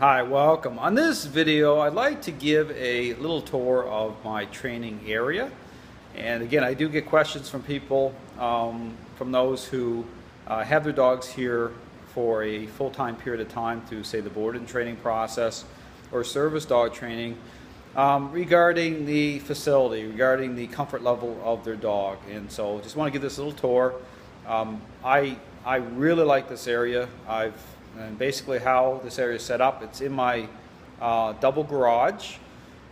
Hi, welcome. On this video, I'd like to give a little tour of my training area. And again, I do get questions from people, from those who have their dogs here for a full-time period of time through, say, the board and training process or service dog training, regarding the facility, regarding the comfort level of their dog. And so just want to give this a little tour. I really like this area. And basically how this area is set up, it's in my double garage,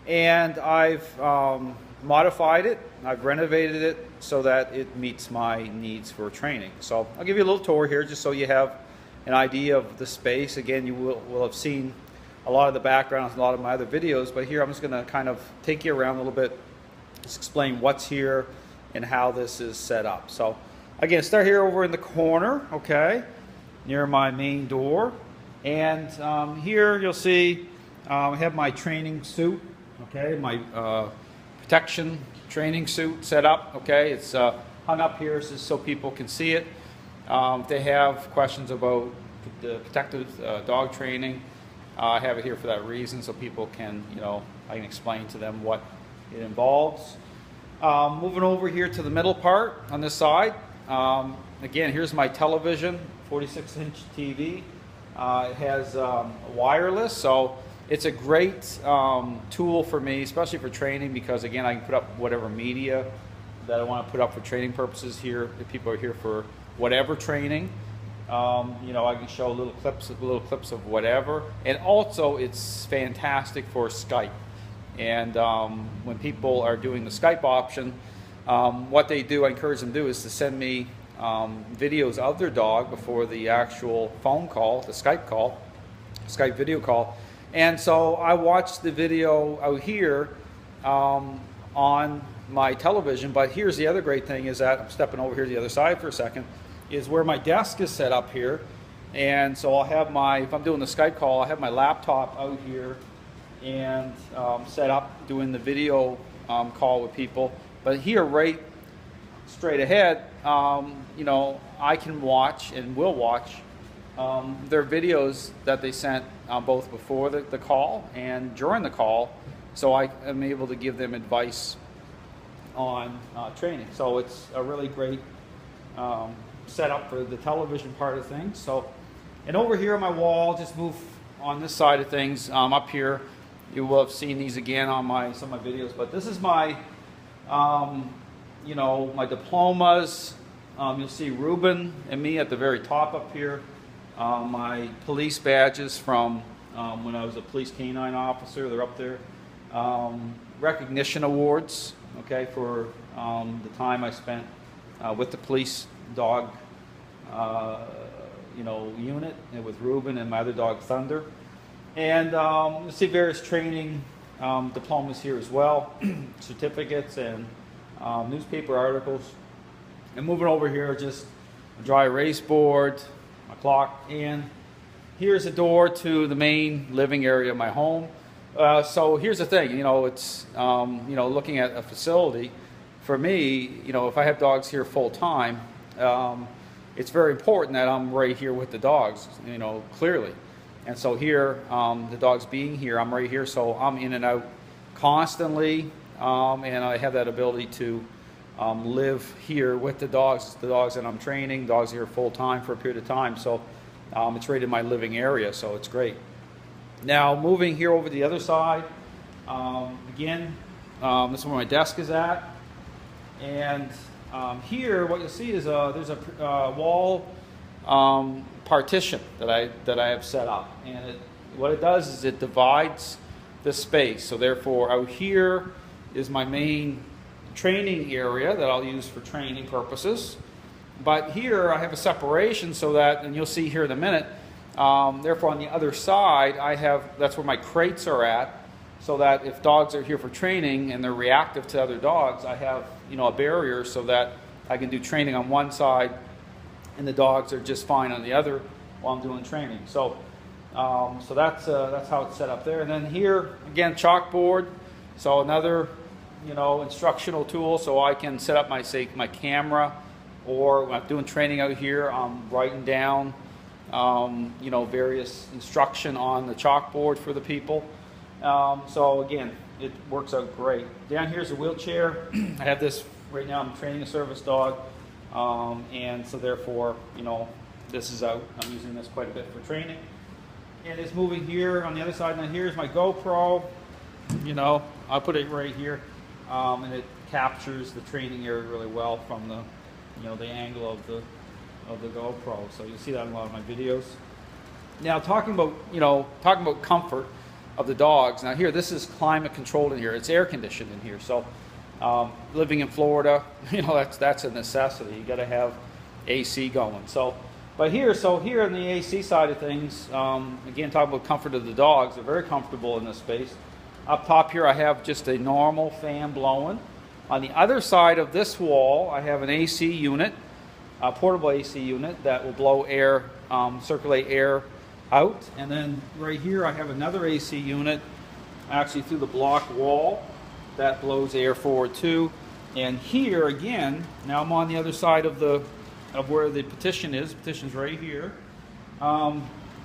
and I've modified it, I've renovated it so that it meets my needs for training. So I'll give you a little tour here just so you have an idea of the space. Again, you will have seen a lot of the backgrounds in a lot of my other videos, but here I'm just going to kind of take you around a little bit, just explain what's here and how this is set up. So again, start here over in the corner, okay, near my main door. And here you'll see I have my training suit, okay, my protection training suit set up, okay. It's hung up here just so people can see it. If they have questions about the protective dog training, I have it here for that reason, so people can, I can explain to them what it involves. Moving over here to the middle part on this side, again, here's my television, 46-inch TV. It has wireless, so it's a great tool for me, especially for training, because again, I can put up whatever media that I want to put up for training purposes here. If people are here for whatever training, I can show little clips of whatever. And also, it's fantastic for Skype. And when people are doing the Skype option, what they do, I encourage them to do, is to send me videos of their dog before the actual phone call, the Skype video call. And so I watch the video out here on my television. But here's the other great thing, is that I'm stepping over here to the other side for a second, is where my desk is set up here. And so I'll have if I'm doing the Skype call, I have my laptop out here and set up doing the video call with people. But here, right straight ahead, I can watch and will watch their videos that they sent both before the call and during the call, so I am able to give them advice on training. So it's a really great setup for the television part of things. So, and over here on my wall, just move on this side of things, up here, you will have seen these again on some of my videos, but this is my my diplomas. You'll see Ruben and me at the very top up here. My police badges from when I was a police canine officer, they're up there. Recognition awards, okay, for the time I spent with the police dog unit, and with Ruben and my other dog Thunder. And you'll see various training diplomas here as well, certificates and newspaper articles. And moving over here, just a dry erase board, my clock, and here's a door to the main living area of my home. So here's the thing, it's looking at a facility. For me, if I have dogs here full time, it's very important that I'm right here with the dogs, clearly. And so here, the dogs being here, I'm right here, so I'm in and out constantly. And I have that ability to live here with the dogs that I'm training. Dogs are here full time for a period of time, so it's right in my living area, so it's great. Now moving here over to the other side, again, this is where my desk is at, and here what you'll see is there's a wall partition that I have set up, and what it does is it divides the space. So therefore, out here is my main training area that I'll use for training purposes. But here I have a separation so that, and you'll see here in a minute, therefore on the other side that's where my crates are at, so that if dogs are here for training and they're reactive to other dogs, I have a barrier so that I can do training on one side and the dogs are just fine on the other while I'm doing training. So that's how it's set up there. And then here again, chalkboard. So another, instructional tool, so I can set up my camera, or when I'm doing training out here, I'm writing down you know, various instruction on the chalkboard for the people. So again, it works out great. Down here's a wheelchair. I have this right now. I'm training a service dog, and so therefore, you know, this is out. I'm using this quite a bit for training. And it's moving here on the other side. Now here's my GoPro. You know, I'll put it right here, and it captures the training area really well from the, you know, the angle of the GoPro. So you see that in a lot of my videos. Now talking about comfort of the dogs. Now here, this is climate controlled in here. It's air conditioned in here. So living in Florida, you know, that's a necessity. You got to have AC going. So here in the AC side of things, again, talking about comfort of the dogs, they're very comfortable in this space. Up top here, I have just a normal fan blowing. On the other side of this wall, I have an AC unit, a portable AC unit that will blow air, circulate air out. And then right here, I have another AC unit, actually through the block wall, that blows air forward too. And here again, now I'm on the other side of where the partition is. Partition's right here.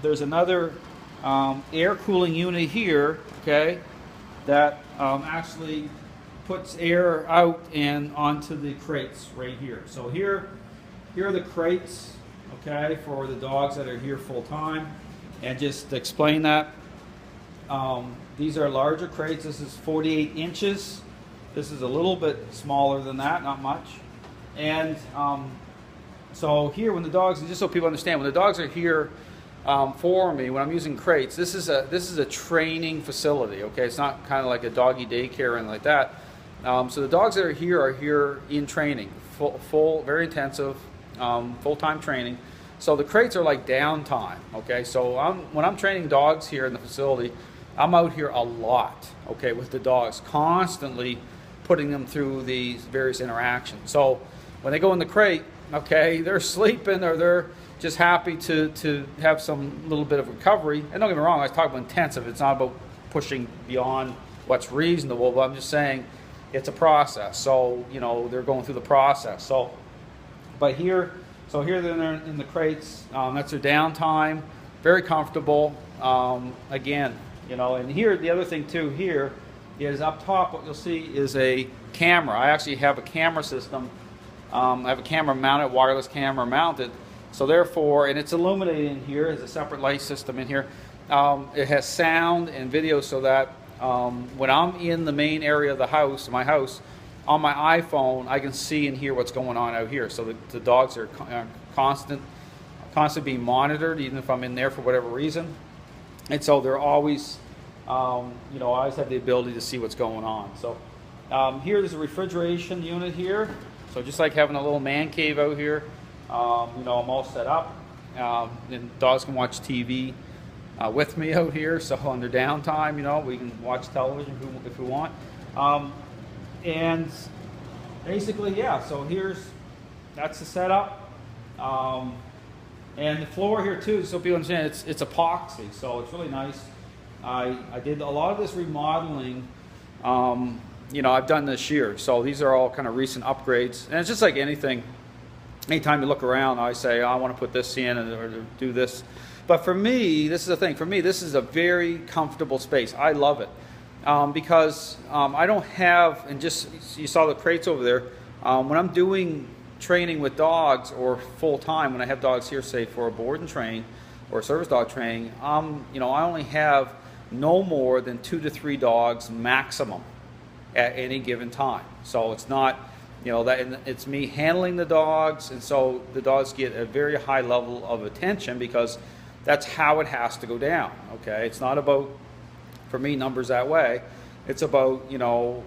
There's another air cooling unit here, okay, that actually puts air out and onto the crates right here. So here are the crates, okay, for the dogs that are here full time. And just to explain that, these are larger crates. This is 48 inches. This is a little bit smaller than that, not much. And so here, when the dogs, just so people understand, when the dogs are here for me, when I'm using crates, this is a training facility. Okay, it's not kind of like a doggy daycare or anything like that. So the dogs that are here in training, full, very intensive, full-time training. So the crates are like downtime. Okay, so when I'm training dogs here in the facility, I'm out here a lot. Okay, with the dogs, constantly putting them through these various interactions. So when they go in the crate, okay, they're sleeping or they're just happy to have some little bit of recovery. And don't get me wrong, I talk about intensive. It's not about pushing beyond what's reasonable, but I'm just saying it's a process. So, you know, they're going through the process. So here they're in the crates. That's their downtime. Very comfortable. Again, you know, and here, the other thing too here is up top, what you'll see is a camera. I actually have a camera system. I have a camera mounted, wireless camera mounted. So therefore, and it's illuminated in here, there's a separate light system in here. It has sound and video so that when I'm in the main area of the house, my house, on my iPhone, I can see and hear what's going on out here. So the dogs are constantly being monitored, even if I'm in there for whatever reason. And so they're always, you know, I always have the ability to see what's going on. So here's a refrigeration unit here. So just like having a little man cave out here, you know, I'm all set up. And dogs can watch TV with me out here. So on their downtime, you know, we can watch television if we want. And basically, yeah, so that's the setup. And the floor here too, so people understand, it's epoxy, so it's really nice. I did a lot of this remodeling, you know, I've done this year. So these are all kind of recent upgrades. And it's just like anything. Anytime you look around, I say, oh, I want to put this in or do this. But for me, this is the thing. For me, this is a very comfortable space. I love it. Because I don't have, and just, you saw the crates over there, when I'm doing training with dogs or full time, when I have dogs here, say for a board and train or service dog training, you know, I only have no more than 2 to 3 dogs maximum at any given time. So it's not, you know, that it's me handling the dogs, and so the dogs get a very high level of attention because that's how it has to go down. Okay, it's not about, for me, numbers that way. It's about, you know,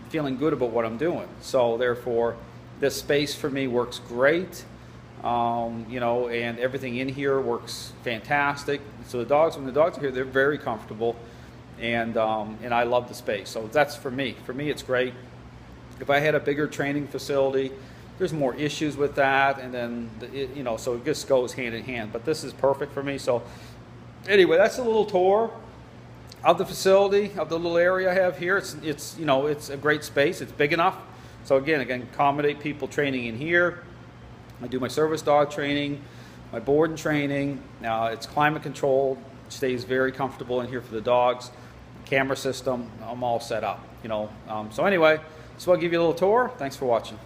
feeling good about what I'm doing. So therefore, this space for me works great, you know, and everything in here works fantastic. So the dogs, when the dogs are here, they're very comfortable, and I love the space. So that's for me. For me, it's great. If I had a bigger training facility, there's more issues with that, and then you know, so it just goes hand in hand. But this is perfect for me. So anyway, that's a little tour of the facility, of the little area I have here. It's you know, it's a great space. It's big enough. So again, I can accommodate people training in here. I do my service dog training, my board and training. It's climate controlled, stays very comfortable in here for the dogs. Camera system, I'm all set up, you know. So anyway, so I'll give you a little tour. Thanks for watching.